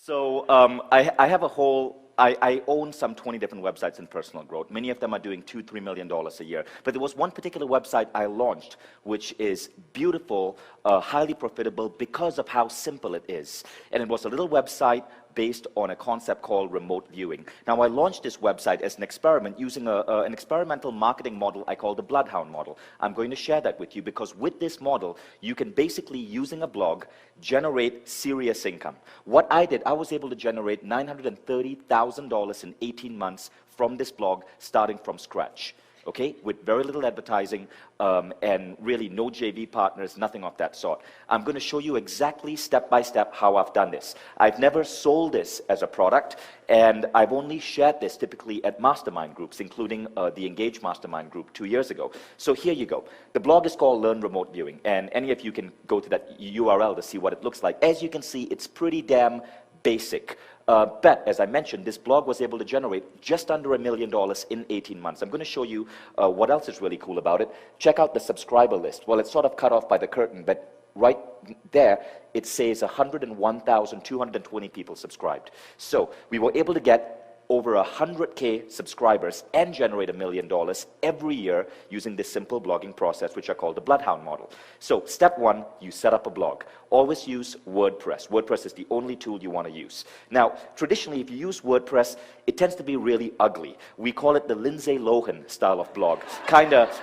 So I have a whole, I own some 20 different websites in personal growth. Many of them are doing $2–3 million a year. But there was one particular website I launched, which is beautiful, highly profitable because of how simple it is. And it was a little website based on a concept called remote viewing. Now, I launched this website as an experiment using an experimental marketing model I call the Bloodhound model. I'm going to share that with you because with this model, you can basically, using a blog, generate serious income. What I did, I was able to generate $930,000 in 18 months from this blog, starting from scratch. Okay, with very little advertising and really no JV partners, nothing of that sort. I'm going to show you exactly step by step how I've done this. I've never sold this as a product, and I've only shared this typically at mastermind groups, including the Engage Mastermind group 2 years ago. So here you go. The blog is called Learn Remote Viewing, and any of you can go to that URL to see what it looks like. As you can see, it's pretty damn basic. But as I mentioned, this blog was able to generate just under $1 million in 18 months. I'm going to show you what else is really cool about it. Check out the subscriber list. Well, it's sort of cut off by the curtain, but right there, it says 101,220 people subscribed. So we were able to get over 100K subscribers and generate $1 million every year using this simple blogging process, which I call the Bloodhound model. So step one, you set up a blog. Always use WordPress. WordPress is the only tool you want to use. Now, traditionally, if you use WordPress, it tends to be really ugly. We call it the Lindsay Lohan style of blog. Kind of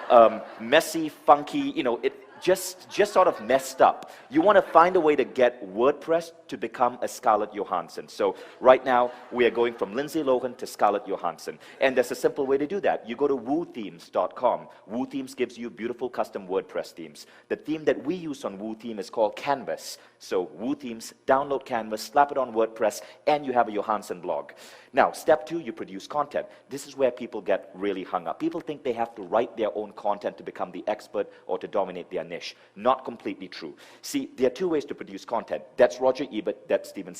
messy, funky, you know, it just sort of messed up. You want to find a way to get WordPress to become a Scarlett Johansson. So right now, we are going from Lindsay Lohan to Scarlett Johansson. And there's a simple way to do that. You go to woothemes.com. WooThemes gives you beautiful custom WordPress themes. The theme that we use on WooTheme is called Canvas. So WooThemes, download Canvas, slap it on WordPress, and you have a Johansson blog. Now, step two, you produce content. This is where people get really hung up. People think they have to write their own content to become the expert or to dominate their niche. Not completely true. See, there are two ways to produce content. That's Roger Ebert, that's Steven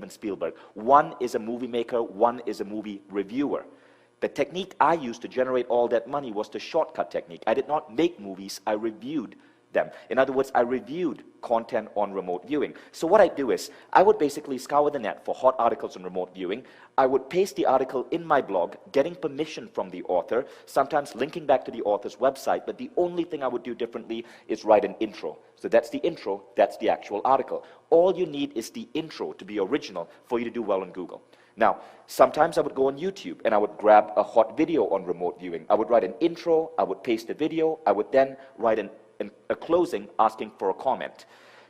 Spielberg. One is a movie maker, one is a movie reviewer. The technique I used to generate all that money was the shortcut technique. I did not make movies, I reviewed them. In other words, I reviewed content on remote viewing. So what I do is, I would basically scour the net for hot articles on remote viewing. I would paste the article in my blog, getting permission from the author, sometimes linking back to the author's website, but the only thing I would do differently is write an intro. So that's the intro, that's the actual article. All you need is the intro to be original for you to do well on Google. Now, sometimes I would go on YouTube and I would grab a hot video on remote viewing. I would write an intro, I would paste the video, I would then write a closing asking for a comment.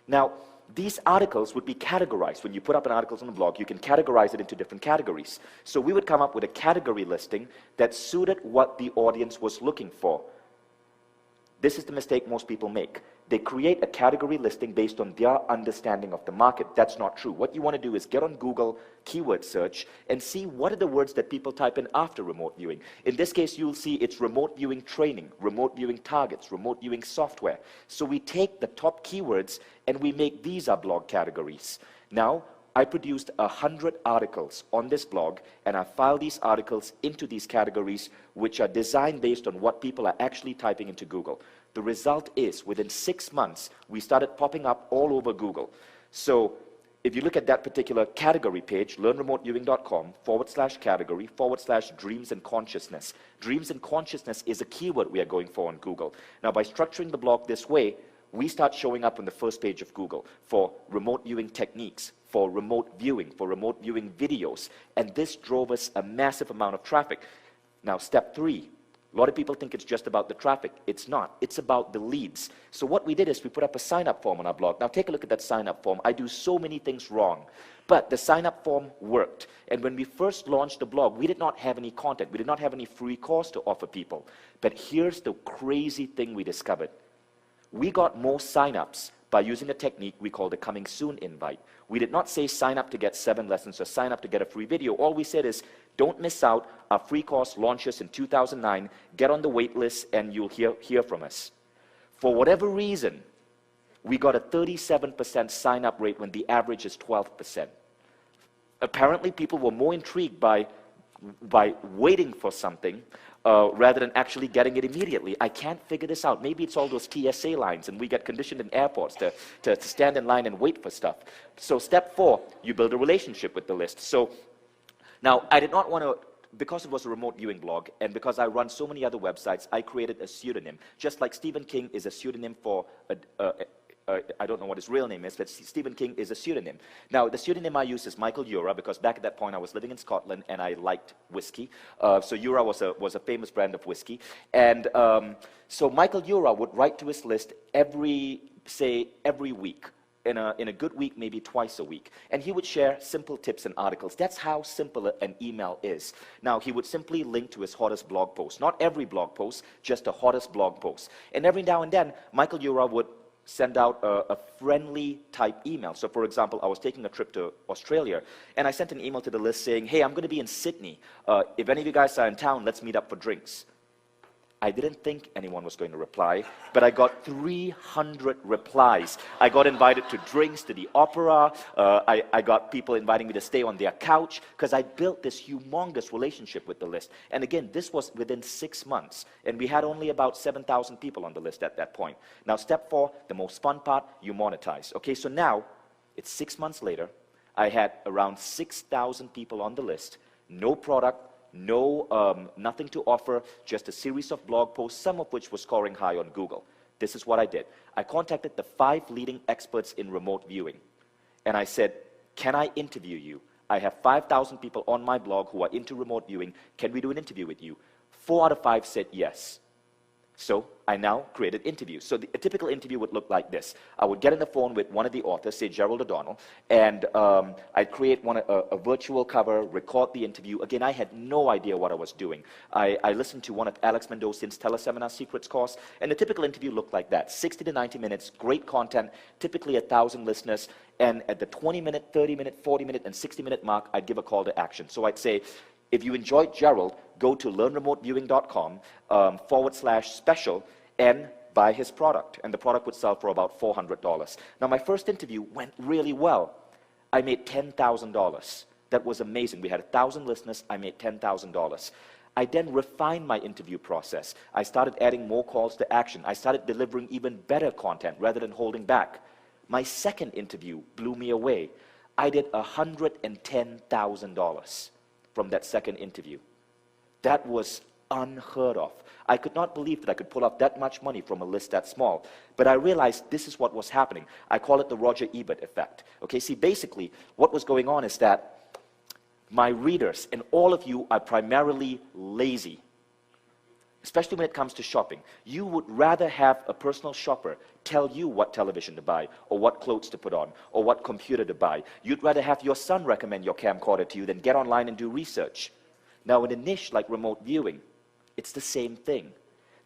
Now, these articles would be categorized. When you put up an article on the blog, you can categorize it into different categories. So we would come up with a category listing that suited what the audience was looking for. This is the mistake most people make. They create a category listing based on their understanding of the market. That's not true. What you want to do is get on Google keyword search and see what are the words that people type in after remote viewing. In this case, you'll see it's remote viewing training, remote viewing targets, remote viewing software. So we take the top keywords and we make these our blog categories. Now, I produced 100 articles on this blog, and I filed these articles into these categories, which are designed based on what people are actually typing into Google. The result is, within 6 months, we started popping up all over Google. So if you look at that particular category page, learnremoteviewing.com/category/dreams and consciousness. Dreams and consciousness is a keyword we are going for on Google. Now, by structuring the blog this way, we start showing up on the first page of Google for remote viewing techniques, for remote viewing videos, and this drove us a massive amount of traffic. Now, step three, a lot of people think it's just about the traffic. It's not. It's about the leads. So what we did is we put up a sign-up form on our blog. Now, take a look at that sign-up form. I do so many things wrong, but the sign-up form worked. And when we first launched the blog, we did not have any content. We did not have any free course to offer people. But here's the crazy thing we discovered. We got more sign-ups by using a technique we call the coming soon invite. We did not say sign up to get 7 lessons or sign up to get a free video. All we said is, don't miss out. Our free course launches in 2009. Get on the wait list and you'll hear from us. For whatever reason, we got a 37% sign-up rate when the average is 12%. Apparently, people were more intrigued by by waiting for something rather than actually getting it immediately. I can't figure this out. Maybe it's all those TSA lines and we get conditioned in airports to stand in line and wait for stuff. So step 4, you build a relationship with the list. So now I did not want to, because it was a remote viewing blog and because I run so many other websites, I created a pseudonym. Just like Stephen King is a pseudonym for I don't know what his real name is, but Stephen King is a pseudonym. Now, the pseudonym I use is Michael Ura, because back at that point I was living in Scotland and I liked whiskey. So Ura was a famous brand of whiskey. And so Michael Ura would write to his list every week. In a good week, maybe twice a week. And he would share simple tips and articles. That's how simple an email is. Now, he would simply link to his hottest blog post. Not every blog post, just the hottest blog post. And every now and then, Michael Ura would send out a friendly type email. So for example, I was taking a trip to Australia and I sent an email to the list saying, hey, I'm going to be in Sydney. If any of you guys are in town, let's meet up for drinks. I didn't think anyone was going to reply, but I got 300 replies. I got invited to drinks, to the opera. I got people inviting me to stay on their couch because I built this humongous relationship with the list. And again, this was within 6 months. And we had only about 7,000 people on the list at that point. Now, step 4, the most fun part, you monetize. Okay, so now, it's 6 months later. I had around 6,000 people on the list, no product, nothing to offer, just a series of blog posts, some of which were scoring high on Google. This is what I did. I contacted the 5 leading experts in remote viewing. And I said, can I interview you? I have 5,000 people on my blog who are into remote viewing. Can we do an interview with you? 4 out of 5 said yes. So I now created interviews. So a typical interview would look like this. I would get on the phone with one of the authors, say Gerald O'Donnell, and I'd create a virtual cover, record the interview. Again, I had no idea what I was doing. I listened to one of Alex Mendoz's Teleseminar Secrets course, and the typical interview looked like that. 60 to 90 minutes, great content, typically 1,000 listeners, and at the 20-minute, 30-minute, 40-minute, and 60-minute mark, I'd give a call to action. So I'd say, if you enjoyed Gerald, go to learnremoteviewing.com /special and buy his product. And the product would sell for about $400. Now, my first interview went really well. I made $10,000. That was amazing. We had 1,000 listeners. I made $10,000. I then refined my interview process. I started adding more calls to action. I started delivering even better content rather than holding back. My second interview blew me away. I did $110,000 from that second interview. That was unheard of. I could not believe that I could pull off that much money from a list that small. But I realized this is what was happening. I call it the Roger Ebert effect. Okay, see, basically, what was going on is that my readers and all of you are primarily lazy, especially when it comes to shopping. You would rather have a personal shopper tell you what television to buy, or what clothes to put on, or what computer to buy. You'd rather have your son recommend your camcorder to you than get online and do research. Now, in a niche like remote viewing, it's the same thing.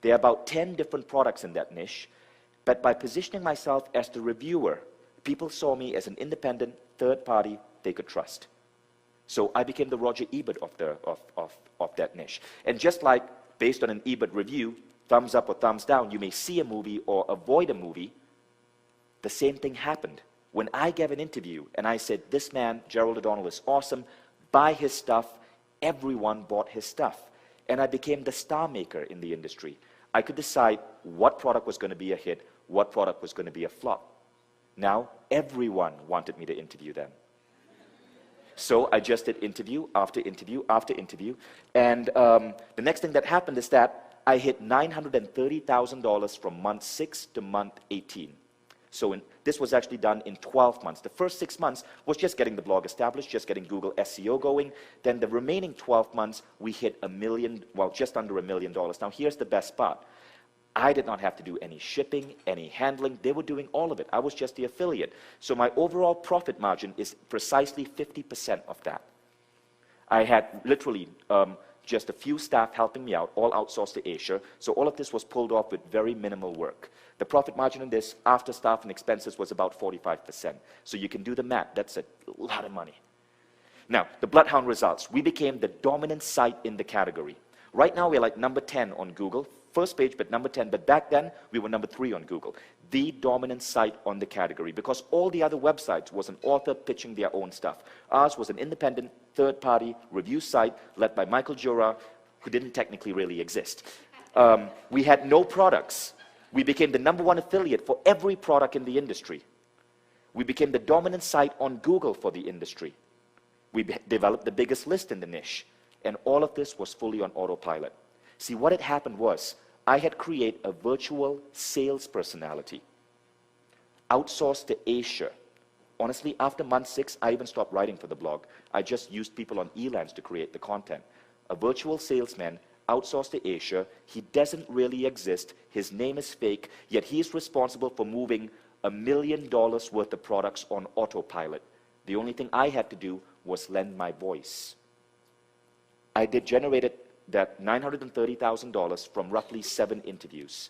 There are about 10 different products in that niche, but by positioning myself as the reviewer, people saw me as an independent third party they could trust. So I became the Roger Ebert of that niche. And just like based on an Ebert review, thumbs up or thumbs down, you may see a movie or avoid a movie, the same thing happened. When I gave an interview and I said, this man, Gerald O'Donnell, is awesome, buy his stuff, everyone bought his stuff. And I became the star maker in the industry. I could decide what product was going to be a hit, what product was going to be a flop. Now, everyone wanted me to interview them. So I just did interview after interview after interview. And the next thing that happened is that I hit $930,000 from month 6 to month 18. So this was actually done in 12 months. The first 6 months was just getting the blog established, just getting Google SEO going. Then the remaining 12 months, we hit $1 million, well, just under $1 million. Now, here's the best part. I did not have to do any shipping, any handling. They were doing all of it. I was just the affiliate. So my overall profit margin is precisely 50% of that. I had literally just a few staff helping me out, all outsourced to Asia. So all of this was pulled off with very minimal work. The profit margin on this, after staff and expenses, was about 45%. So you can do the math. That's a lot of money. Now, the Bloodhound results. We became the dominant site in the category. Right now, we're like number 10 on Google. First page, but number 10. But back then, we were number 3 on Google. the dominant site on the category, because all the other websites was an author pitching their own stuff. Ours was an independent, third-party review site led by Michael Jura, who didn't technically really exist. We had no products. We became the #1 affiliate for every product in the industry. We became the dominant site on Google for the industry. We developed the biggest list in the niche. And all of this was fully on autopilot. See, what had happened was, I had created a virtual sales personality, outsourced to Asia. Honestly, after month 6, I even stopped writing for the blog. I just used people on Elance to create the content. A virtual salesman, outsourced to Asia. He doesn't really exist. His name is fake, yet he's responsible for moving $1 million worth of products on autopilot. The only thing I had to do was lend my voice. I generated that $930,000 from roughly 7 interviews.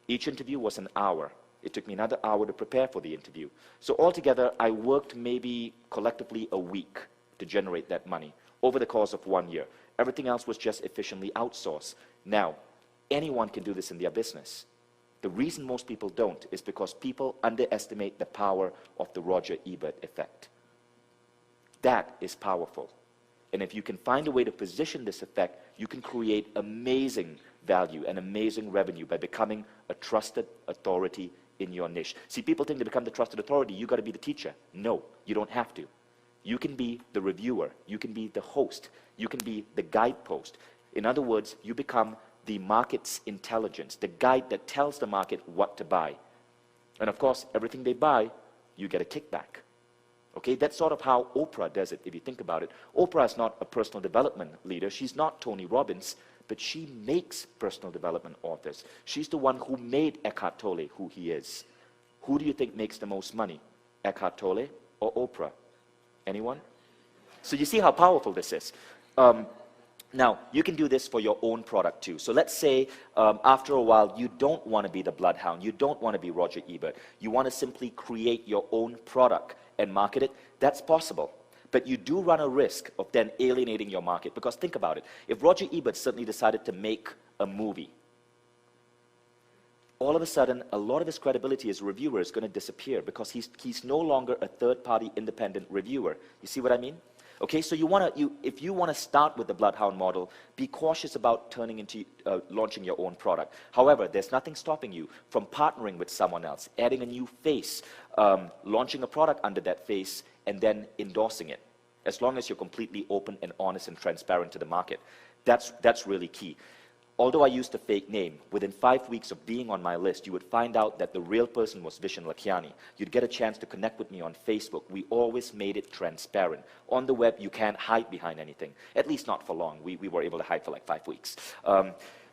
Each interview was an hour. It took me another hour to prepare for the interview. So altogether, I worked maybe collectively a week to generate that money over the course of 1 year. Everything else was just efficiently outsourced. Now, anyone can do this in their business. The reason most people don't is because people underestimate the power of the Roger Ebert effect. That is powerful. And if you can find a way to position this effect, you can create amazing value and amazing revenue by becoming a trusted authority in your niche. See, people think to become the trusted authority, you got to be the teacher. No, you don't have to. You can be the reviewer. You can be the host. You can be the guidepost. In other words, you become the market's intelligence, the guide that tells the market what to buy. And of course, everything they buy, you get a kickback. Okay, that's sort of how Oprah does it, if you think about it. Oprah is not a personal development leader. She's not Tony Robbins, but she makes personal development authors. She's the one who made Eckhart Tolle who he is. Who do you think makes the most money? Eckhart Tolle or Oprah? Anyone? So you see how powerful this is. Now, you can do this for your own product too. So let's say after a while, you don't want to be the bloodhound. You don't want to be Roger Ebert. You want to simply create your own product and market it. That's possible. But you do run a risk of then alienating your market. Because think about it. If Roger Ebert suddenly decided to make a movie, all of a sudden, a lot of his credibility as a reviewer is going to disappear because he's no longer a third-party independent reviewer. You see what I mean? Okay, so if you want to start with the Bloodhound model, be cautious about launching your own product. However, there's nothing stopping you from partnering with someone else, adding a new face, launching a product under that face, and then endorsing it, as long as you're completely open and honest and transparent to the market. That's really key. Although I used a fake name, within 5 weeks of being on my list, you would find out that the real person was Vishen Lakhiani. You'd get a chance to connect with me on Facebook. We always made it transparent. On the web, you can't hide behind anything, at least not for long. We were able to hide for like 5 weeks.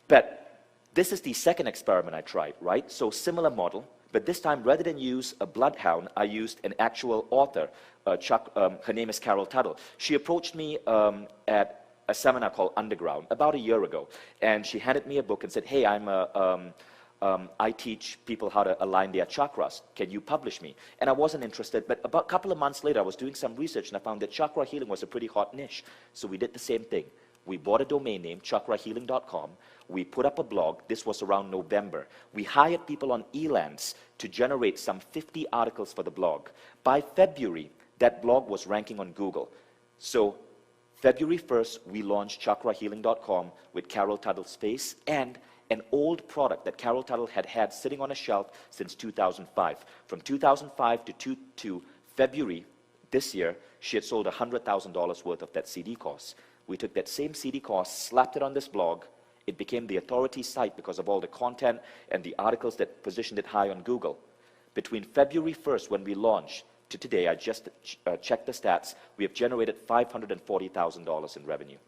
But this is the second experiment I tried, right? So similar model, but this time, rather than use a bloodhound, I used an actual author. Her name is Carol Tuttle. She approached me at a seminar called Underground about a year ago, and she handed me a book and said, hey, I teach people how to align their chakras. Can you publish me? And I wasn't interested, but about a couple of months later, I was doing some research and I found that chakra healing was a pretty hot niche. So we did the same thing. We bought a domain name, chakrahealing.com. We put up a blog. This was around November. We hired people on Elance to generate some 50 articles for the blog. By February, that blog was ranking on Google. So February 1st, we launched chakrahealing.com with Carol Tuttle's face and an old product that Carol Tuttle had had sitting on a shelf since 2005. From 2005 to February this year, she had sold $100,000 worth of that CD course. We took that same CD course, slapped it on this blog. It became the authority site because of all the content and the articles that positioned it high on Google. Between February 1st, when we launched, to today, I just checked the stats, we have generated $540,000 in revenue.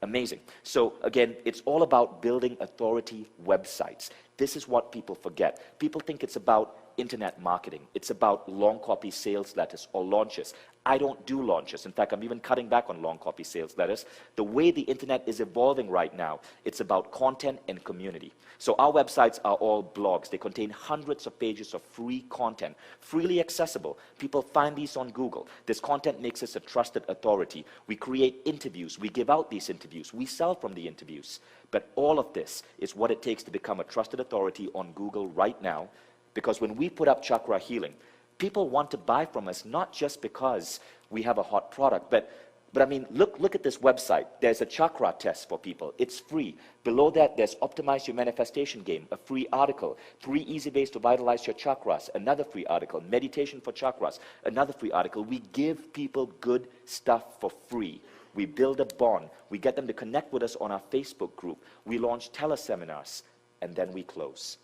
Amazing. So again, it's all about building authority websites. This is what people forget. People think it's about internet marketing. It's about long copy sales letters or launches. I don't do launches. In fact, I'm even cutting back on long copy sales letters. The way the internet is evolving right now, it's about content and community. So our websites are all blogs. They contain hundreds of pages of free content, freely accessible. People find these on Google. This content makes us a trusted authority. We create interviews. We give out these interviews. We sell from the interviews. But all of this is what it takes to become a trusted authority on Google right now. Because when we put up chakra healing, people want to buy from us not just because we have a hot product, but I mean, look at this website. There's a chakra test for people. It's free. Below that, there's Optimize Your Manifestation Game, a free article. 3 easy ways to vitalize your chakras, another free article. Meditation for chakras, another free article. We give people good stuff for free. We build a bond. We get them to connect with us on our Facebook group. We launch teleseminars, and then we close.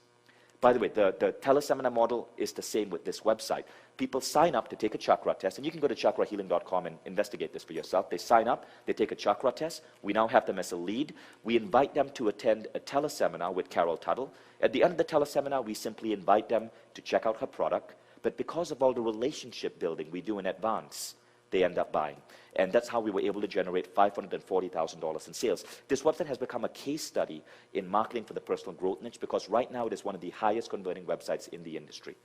By the way, the teleseminar model is the same with this website. People sign up to take a chakra test, and you can go to chakrahealing.com and investigate this for yourself. They sign up, they take a chakra test. We now have them as a lead. We invite them to attend a teleseminar with Carol Tuttle. At the end of the teleseminar, we simply invite them to check out her product. But because of all the relationship building we do in advance, they end up buying. And that's how we were able to generate $540,000 in sales. This website has become a case study in marketing for the personal growth niche because right now it is one of the highest converting websites in the industry.